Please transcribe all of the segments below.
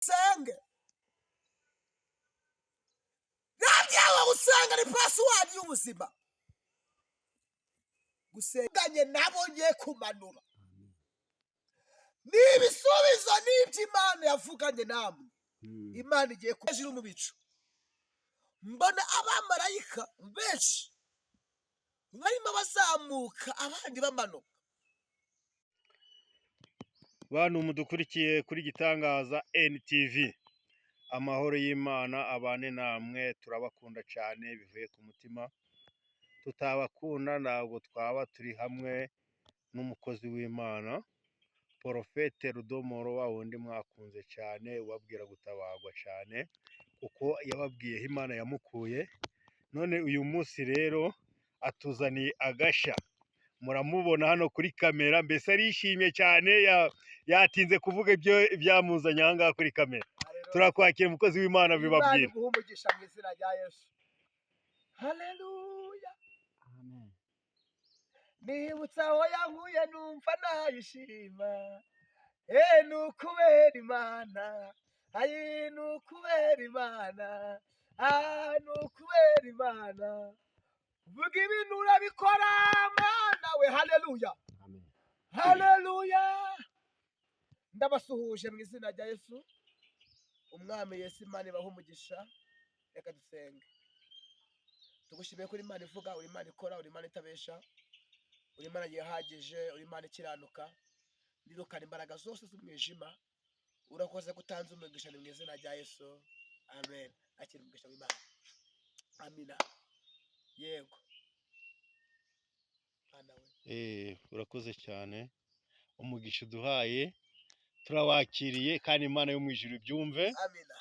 senge nabyawe gusenga ni password y'ubuzima gusenganye nabo ngiye kumanura n'ibisubizo n'iby'Imana yavuganye namwe Imana igiye hejuru mu bicu mbona abamarayika benshi barimo bazamuka abandi bamanuka. Bantu mudukurikiye kuri Gitangaza NTV, amahoro y'Imana abane namwe, turabakunda cyane bivuye ku mutima. Tutabakunda ntabwo twaba turi hamwe n'umukozi w'Imana Porofete Rudomoro, wa wundi mwakunze cyane ubabwira gutabagwa cyane kuko yababwiye Imana yamukuye. None uyu munsi rero atuzaniye agashya, muramubona hano kuri kamera, mbese arishimye cyane, yatinze kuvuga ibyo byamuzanye aha ngaha kuri kamera. Turakwakira umukozi w'Imana, bibabwira. Imana umugisha mu izina rya Yesu. Haleluya. Amen. Nibutsa aho yankuye numva nayishima. Ni ukubera Imana. Ni ukubera Imana. Ni ukubera Imana. Vuga ibintu urabikora Mana we. Haleluya. Amen. Haleluya. Ndabasuhuje mu izina rya Yesu. Umwami Yesu Imana ibaha umugisha. Reka dusenge. Tugushimiye kuri Imana ivuga, uri Imana ikora, uri Imana itabesha, uri Imana yihagije, uri Imana ikiranuka. Nirukana imbaraga zose z'umwijima. Urakoze gutanza umugisha mu izina rya Yesu. Amen. Akira umugisha w'Imana. Amina. Yego. Ana we. Urakoze cyane, umugisha uduhaye turawakiriye kandi Imana yo mu ijuru ibyumve. Amina.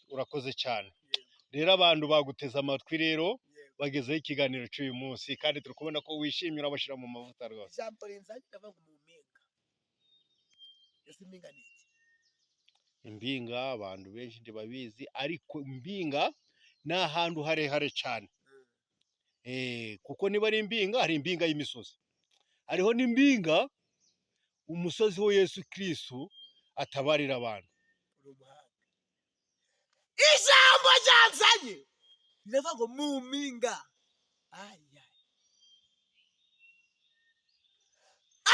Urakoze cyane. Yego. Rero abantu baguteze amatwi rero Yego. bagezeho ikiganiro cy'uyu munsi kandi turi kubona ko wishimye, urabashyira mu mavuta rwose. Ijambo rinzanye ndavuga ngo mu mpinga. Ese impinga ni iki? Impinga abantu benshi ntibabizi, ariko impinga ni ahantu harehare cyane. Kuko niba ari impinga, hari impinga y'imisozi, hariho n'impinga umusozi wa Yesu Kristo atabarira abantu. Uri umuhanga. Ijambo ryanzanye riravuga ngo mu mpinga.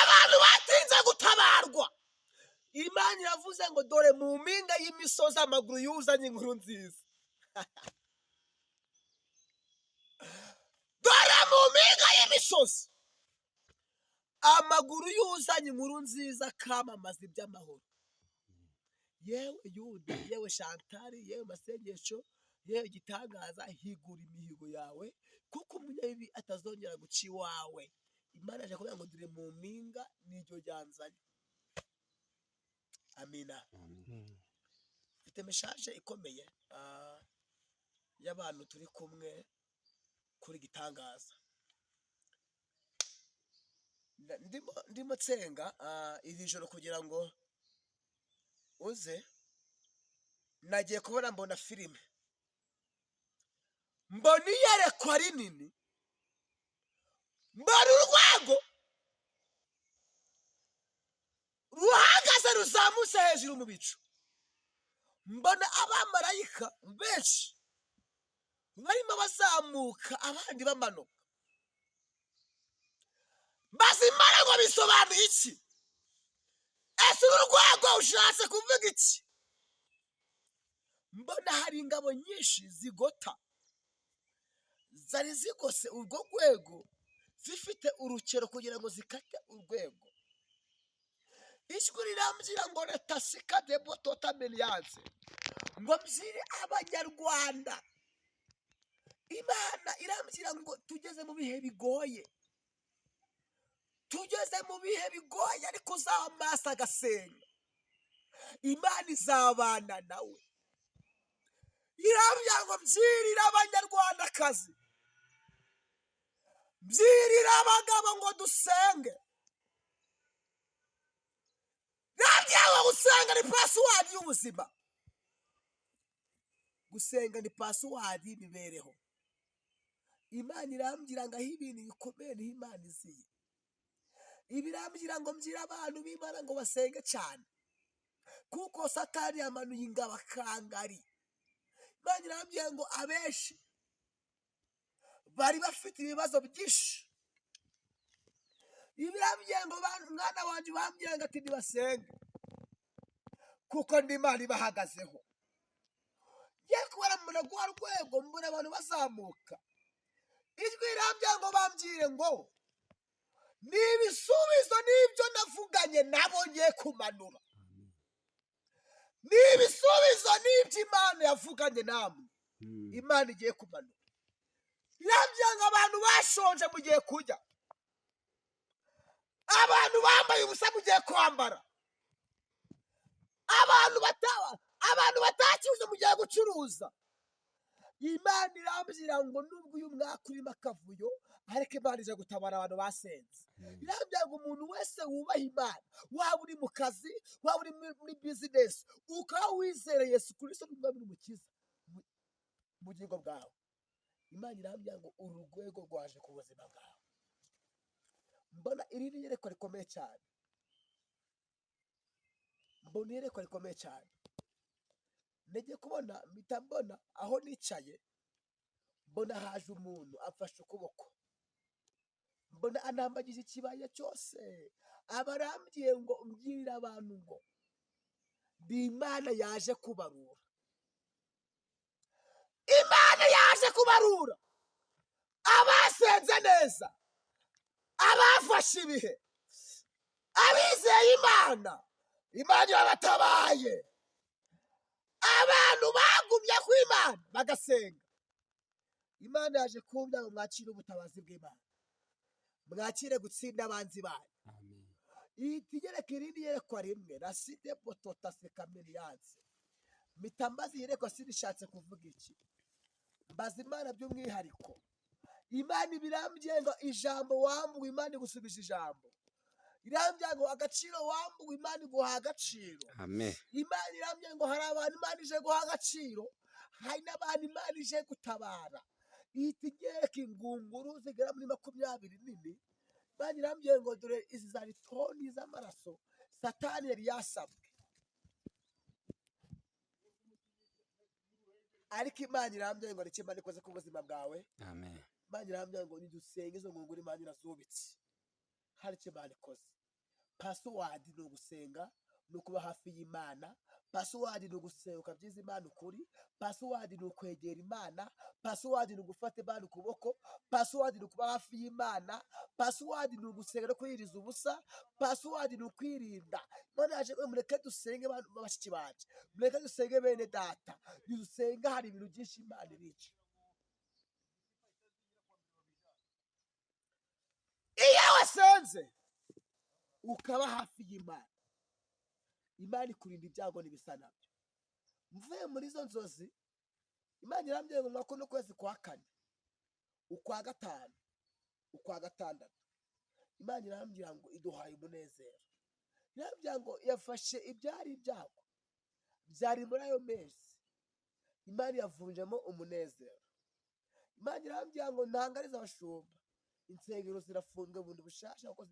Abantu batinze gutabarwa, Imana iravuze ngo dore mu mpinga y'imisozi amaguru yuzanye inkuru nziza. Dore mu mpinga y'imisozi amaguru yuzanye inkuru nziza kamamaza iby'amahoro. Yewe Yuda, yewe Shantari, yewe Masengesho, yewe Gitangaza, higura imihigo yawe kuko umunyabibi atazongera guca iwawe. Imana aje kuvuga ngo dore mu mpinga n'iryo ryanzanye. Amina. Mfite meshaje ikomeye y'abantu turi kumwe kuri Gitangaza. Ndimo tsenga iri joro kugira ngo uze, nagiye kubona mbona filime, mbona iyerekwa rinini, mbona urwego ruhagaze ruzamutse hejuru mu bicu, mbona abamarayika benshi barimo bazamuka abandi bamanuka. Mbaza Imana ngo bisobanuye iki? Ese uru rwego ushatse kuvuga iki? Mbona hari ingabo nyinshi zigota, zari zigose urwo rwego zifite urukero kugira ngo zikate urwego. Ijwi rirambwira ngo retasika debo tota meliyanse, ngo mbyire abanyarwanda. Imana irambwira ngo tugeze mu bihe bigoye, tugeze mu bihe bigoye, ariko uzamasa agasenga Imana izabana nawe. Irambwira ngo mbyirire abanyarwandakazi, mbyirire abagabo ngo dusenge. Nabyawe gusenga ni password y'ubuzima. Gusenga ni password y'imibereho. Imana irambwira ngo aho ibintu bikomeye niho Imana iziye. Ibirambwira ngo mbyira abantu b'Imana ngo basenge cyane. kuko satani yamanuye ingabo akangari. Imana irambwiye ngo abenshi bari bafite ibibazo byinshi. Ibirambwiye ngo mwana wanjye bambwiye ngo ati ntibasenge kuko ndi Imana ibahagazeho. Ngiye kubara mbona rwa rwego, mbona abantu bazamuka. Ijwi rirambwiye ngo bambwire ngo ni ibisubizo n'ibyo navuganye nabo ngiye kumanura. Ni ibisubizo n'ibyo Imana yavuganye namwe Imana igiye kumanura. Irambwiye ngo abantu bashonje mugiye kurya, abantu bambaye ubusa mugiye kwambara, abantu batakize mugiye gucuruza. Imana irambwira ngo nubwo uyu mwaka urimo akavuyo, ariko Imana ije gutabara abantu basenze. Irambwira ngo umuntu wese wubaha Imana, waba uri mu kazi, waba uri muri bizinesi, ukaba wizera Yesu Kristo n'umwami n'umukiza mu bugingo bwawe, Imana irambwira ngo uru rwego rwaje ku buzima bwawe. Mbona iri ni iyerekwa rikomeye cyane. Mbona iyerekwa rikomeye cyane. Ngiye kubona mpita mbona aho nicaye, mbona haje umuntu afashe ukuboko, mbona anambagiza ikibaya cyose. Abarambwiye ngo mbwirire abantu ngo ndi Imana yaje kubarura. Imana yaje kubarura abasenze neza, abafashe ibihe, abizeye Imana. Imana irabatabaye. Abantu bagumye ku Imana bagasenga. Imana yaje kumbwira ngo mwakire ubutabazi bw'Imana, mwakire gutsinda abanzi banyu. Itigereka irindi yerekwa rimwe, raside potota sekamiriyanse. Mpita mbaza iyerekwa sinishatse kuvuga iki, mbaza Imana by'umwihariko. Imana ibirambwiye ngo ijambo wambuwe Imana igusubije ijambo. Irambwiye ngo agaciro wambuwe Imana iguha agaciro. Amen. Imana irambwiye ngo hari abantu Imana ije guha agaciro, hari n'abantu Imana ije gutabara. Itigereka ingunguru zigera muri 20 nini. Imana irambwiye ngo dore izi zari toni z'amaraso Satani yari yasabwe, ariko Imana irambwiye ngo reke Imana ikoze ku buzima bwawe. Amen. Imana irambwiye ngo nidusenge izo ngunguru Imana irazubitse. Hari icyo Imana ikoze. Password ni ugusenga, ni ukuba hafi y'Imana. Password ni ugusenga ukabyiza Imana ukuri. Password ni ukwegera Imana. Password ni ugufata Imana ukuboko. Password ni ukuba hafi y'Imana. Password ni ugusenga no kwiyiriza ubusa. Password ni ukwirinda. None yaje mureke dusenge bashiki bacu, mureke dusenge bene data, dusenga. Hari ibintu byinshi Imana irica. Iyo wasenze ukaba hafi y'Imana, Imana ikurinda ibyago n'ibisa nabyo. Mvuye muri izo nzozi, Imana irambwiye ngo mwako no kwezi kwa 4, ukwa 5, ukwa 6, Imana irambwira ngo iduhaye umunezero. Irambwira ngo yafashe ibyari ibyago byari muri ayo mezi, Imana yavunjemo umunezero. Imana irambwira ngo ntangariza abashumba, insengero zirafunzwe bundi bushasha kuko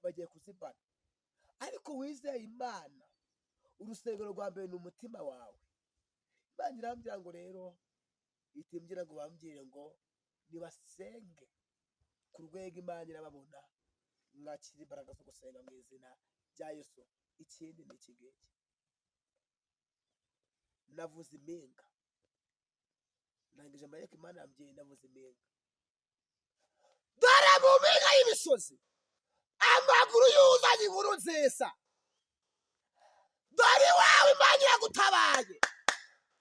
bagiye kuzibana. Ariko wizeye Imana, urusengero rwa mbere ni umutima wawe. Imana irambwira ngo rero itimbwira ngo bambwire ngo nibasenge ku rwego Imana irababona, mwakira imbaraga zo gusenga mu izina rya Yesu. Ikindi ni iki ngiki, navuze impinga. Ndangije amayeko Imana yambwiye navuze impinga. Dore mu mpinga y'imisozi amaguru yuzanye inkuru nziza. Dore iwawe Imana iragutabaye.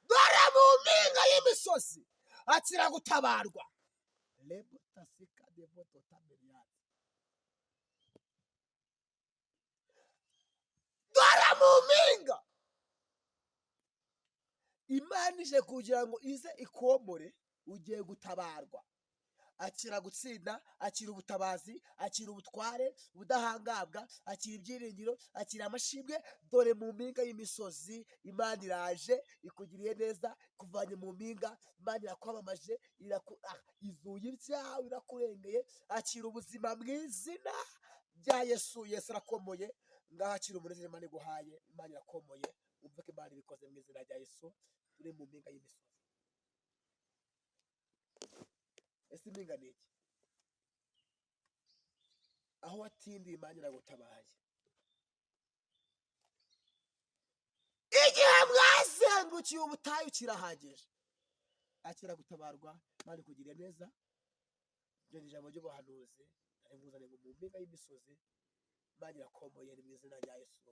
Dore mu mpinga y'imisozi akira gutabarwa. Dore mu mpinga Imana ije kugira ngo ize ikomore, ugiye gutabarwa. Akira gutsinda, akira ubutabazi, akira ubutware, ubudahangabwa, akira ibyiringiro, akira amashimwe. Dore mu mpinga y'imisozi Imana iraje ikugiriye neza, kuvanye mu mpinga. Imana irakwamamaje, izuye ibyawe, irakurengeye. Akira ubuzima mu izina rya Yesu. Yesu arakomoye. ngaho akiri umunezero Imana iguhaye, Imana irakomoye, wumve ko Imana ibikoze mu izina rya Yesu. Turi mu mpinga y'imisozi. Ese impinga ni iki? Aho watindiye Imana iragutabaye. Igihe mwazengukiye ubutayu kirahagije, akira gutabarwa. Imana ikugiriye neza. Iryo ni ijambo ry'ubuhanuzi nari nguzaniye ngo mu mpinga y'imisozi Imana irakomoye, ni mu izina rya Yesu.